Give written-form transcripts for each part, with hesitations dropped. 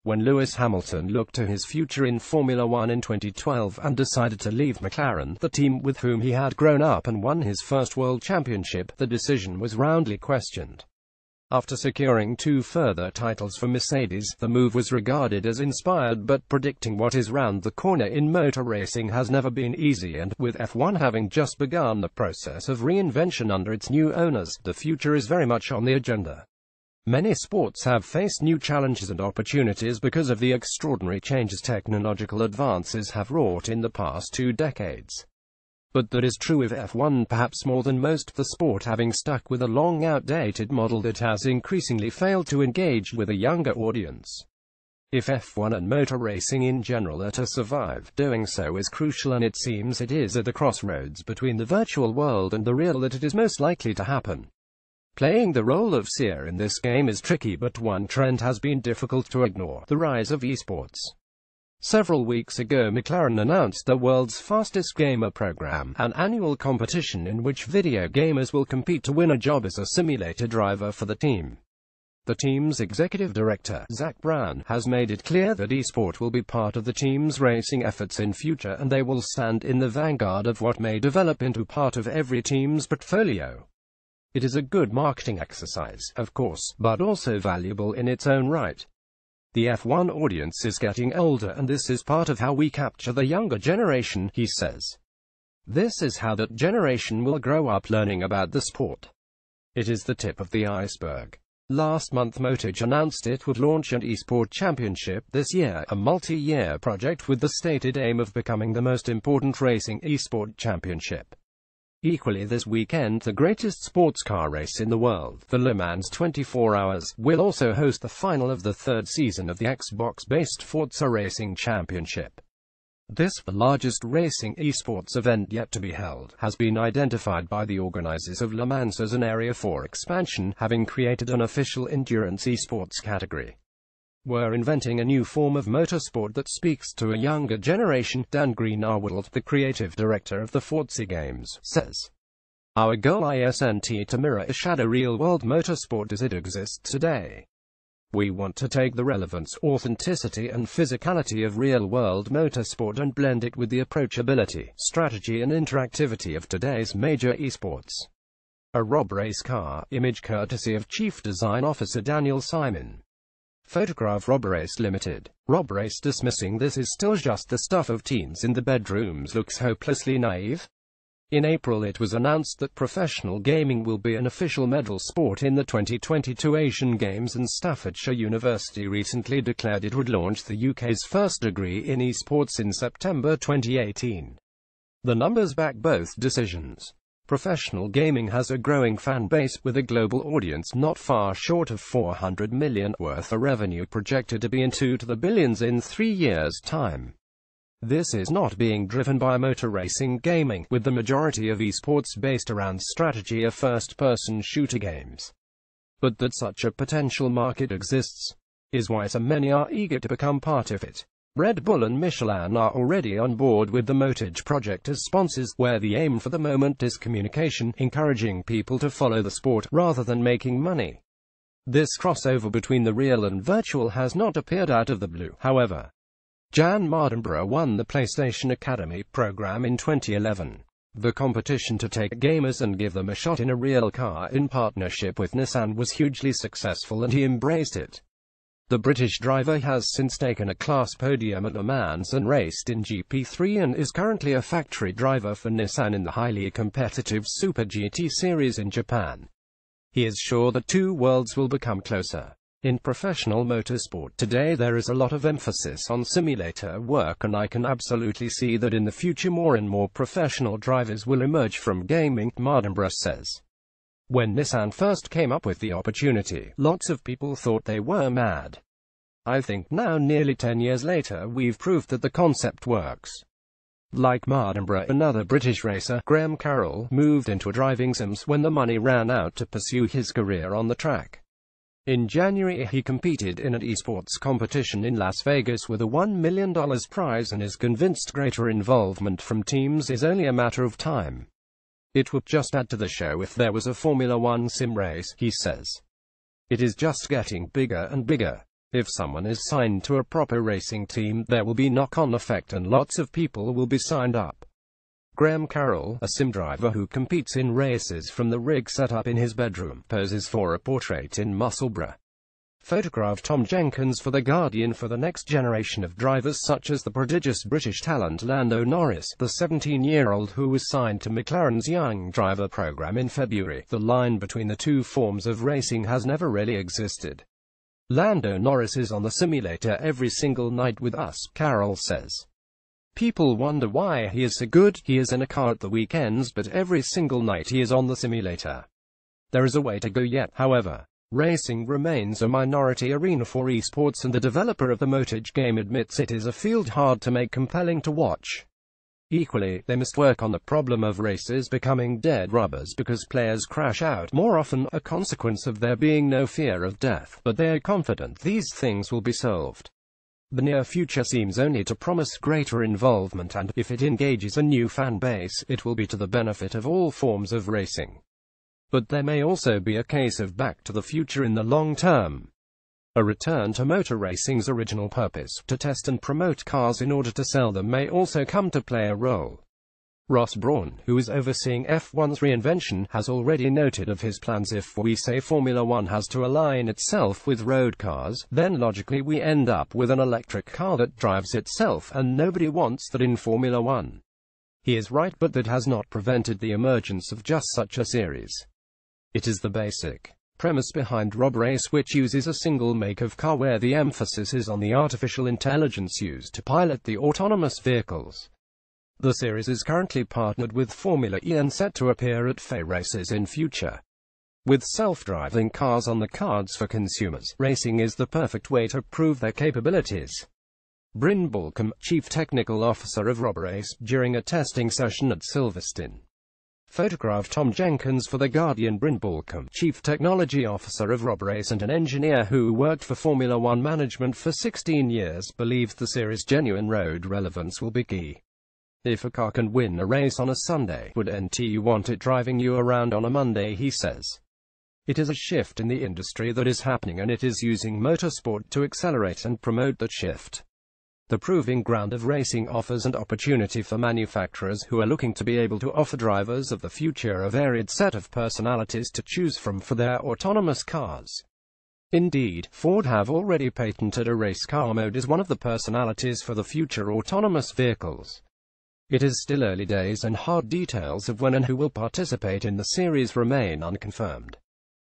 when Lewis Hamilton looked to his future in Formula One in 2012 and decided to leave McLaren, the team with whom he had grown up and won his first world championship, the decision was roundly questioned. After securing 2 further titles for Mercedes, the move was regarded as inspired, but predicting what is round the corner in motor racing has never been easy, and, with F1 having just begun the process of reinvention under its new owners, the future is very much on the agenda. Many sports have faced new challenges and opportunities because of the extraordinary changes technological advances have wrought in the past 2 decades. But that is true with F1 perhaps more than most, the sport having stuck with a long outdated model that has increasingly failed to engage with a younger audience. If F1 and motor racing in general are to survive, doing so is crucial, and it seems it is at the crossroads between the virtual world and the real that it is most likely to happen. Playing the role of seer in this game is tricky, but one trend has been difficult to ignore: the rise of esports. Several weeks ago, McLaren announced the world's fastest gamer program, an annual competition in which video gamers will compete to win a job as a simulator driver for the team. The team's executive director, Zach Brown, has made it clear that esport will be part of the team's racing efforts in future, and they will stand in the vanguard of what may develop into part of every team's portfolio. It is a good marketing exercise, of course, but also valuable in its own right. The F1 audience is getting older, and this is part of how we capture the younger generation, he says. This is how that generation will grow up learning about the sport. It is the tip of the iceberg. Last month, Motage announced it would launch an eSport championship this year, a multi-year project with the stated aim of becoming the most important racing eSport championship. Equally this weekend, the greatest sports car race in the world, the Le Mans 24 Hours, will also host the final of the 3rd season of the Xbox-based Forza Racing Championship. This, the largest racing esports event yet to be held, has been identified by the organizers of Le Mans as an area for expansion, having created an official endurance esports category. We're inventing a new form of motorsport that speaks to a younger generation, Dan Greenawald, the creative director of the Forza games, says. Our goal isn't to mirror a shadow real-world motorsport as it exists today. We want to take the relevance, authenticity and physicality of real-world motorsport and blend it with the approachability, strategy and interactivity of today's major esports. A Rob Race car, image courtesy of Chief Design Officer Daniel Simon. Photograph Rob Race Limited. Rob Race dismissing this is still just the stuff of teens in the bedrooms looks hopelessly naive. In April it was announced that professional gaming will be an official medal sport in the 2022 Asian Games, and Staffordshire University recently declared it would launch the UK's first degree in esports in September 2018. The numbers back both decisions. Professional gaming has a growing fan base, with a global audience not far short of 400 million, worth a revenue projected to be into the billions in 3 years' time. This is not being driven by motor racing gaming, with the majority of esports based around strategy or first-person shooter games. But that such a potential market exists is why so many are eager to become part of it. Red Bull and Michelin are already on board with the Motage project as sponsors, where the aim for the moment is communication, encouraging people to follow the sport, rather than making money. This crossover between the real and virtual has not appeared out of the blue, however. Jan Mardenborough won the PlayStation Academy program in 2011. The competition to take gamers and give them a shot in a real car in partnership with Nissan was hugely successful, and he embraced it. The British driver has since taken a class podium at Le Mans and raced in GP3, and is currently a factory driver for Nissan in the highly competitive Super GT series in Japan. He is sure that 2 worlds will become closer. In professional motorsport today there is a lot of emphasis on simulator work, and I can absolutely see that in the future more and more professional drivers will emerge from gaming, Mardenborough says. When Nissan first came up with the opportunity, lots of people thought they were mad. I think now, nearly 10 years later, we've proved that the concept works. Like Mardenborough, another British racer, Graham Carroll, moved into driving sims when the money ran out to pursue his career on the track. In January he competed in an esports competition in Las Vegas with a $1 million prize, and is convinced greater involvement from teams is only a matter of time. It would just add to the show if there was a Formula One sim race, he says. It is just getting bigger and bigger. If someone is signed to a proper racing team, there will be knock-on effect and lots of people will be signed up. Graham Carroll, a sim driver who competes in races from the rig set up in his bedroom, poses for a portrait in Musselburgh. Photographed Tom Jenkins for The Guardian. For the next generation of drivers such as the prodigious British talent Lando Norris, the 17-year-old who was signed to McLaren's young driver program in February, the line between the two forms of racing has never really existed. Lando Norris is on the simulator every single night with us, Carroll says. People wonder why he is so good. He is in a car at the weekends, but every single night he is on the simulator. There is a way to go yet, however. Racing remains a minority arena for esports, and the developer of the Motage game admits it is a field hard to make compelling to watch. Equally, they must work on the problem of races becoming dead rubbers because players crash out more often, a consequence of there being no fear of death, but they are confident these things will be solved. The near future seems only to promise greater involvement, and, if it engages a new fan base, it will be to the benefit of all forms of racing. But there may also be a case of back to the future in the long term. A return to motor racing's original purpose, to test and promote cars in order to sell them, may also come to play a role. Ross Brawn, who is overseeing F1's reinvention, has already noted of his plans. If we say Formula One has to align itself with road cars, then logically we end up with an electric car that drives itself, and nobody wants that in Formula One. He is right, but that has not prevented the emergence of just such a series. It is the basic premise behind Rob Race, which uses a single make of car where the emphasis is on the artificial intelligence used to pilot the autonomous vehicles. The series is currently partnered with Formula E and set to appear at FA races in future. With self-driving cars on the cards for consumers, racing is the perfect way to prove their capabilities. Bryn Balcombe, Chief Technical Officer of Rob Race, during a testing session at Silverstone. Photographed Tom Jenkins for The Guardian. Bryn Balcombe, Chief Technology Officer of Rob Race and an engineer who worked for Formula One management for 16 years, believes the series' genuine road relevance will be key. If a car can win a race on a Sunday, wouldn't you want it driving you around on a Monday, he says. It is a shift in the industry that is happening, and it is using motorsport to accelerate and promote that shift. The proving ground of racing offers an opportunity for manufacturers who are looking to be able to offer drivers of the future a varied set of personalities to choose from for their autonomous cars. Indeed, Ford have already patented a race car mode as one of the personalities for the future autonomous vehicles. It is still early days, and hard details of when and who will participate in the series remain unconfirmed.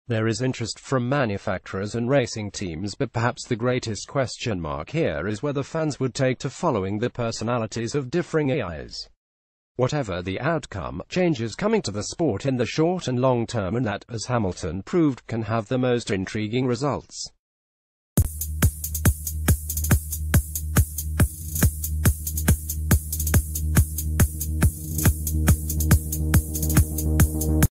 There is interest from manufacturers and racing teams, but perhaps the greatest question mark here is whether fans would take to following the personalities of differing AIs. Whatever the outcome, change is coming to the sport in the short and long term, and that, as Hamilton proved, can have the most intriguing results.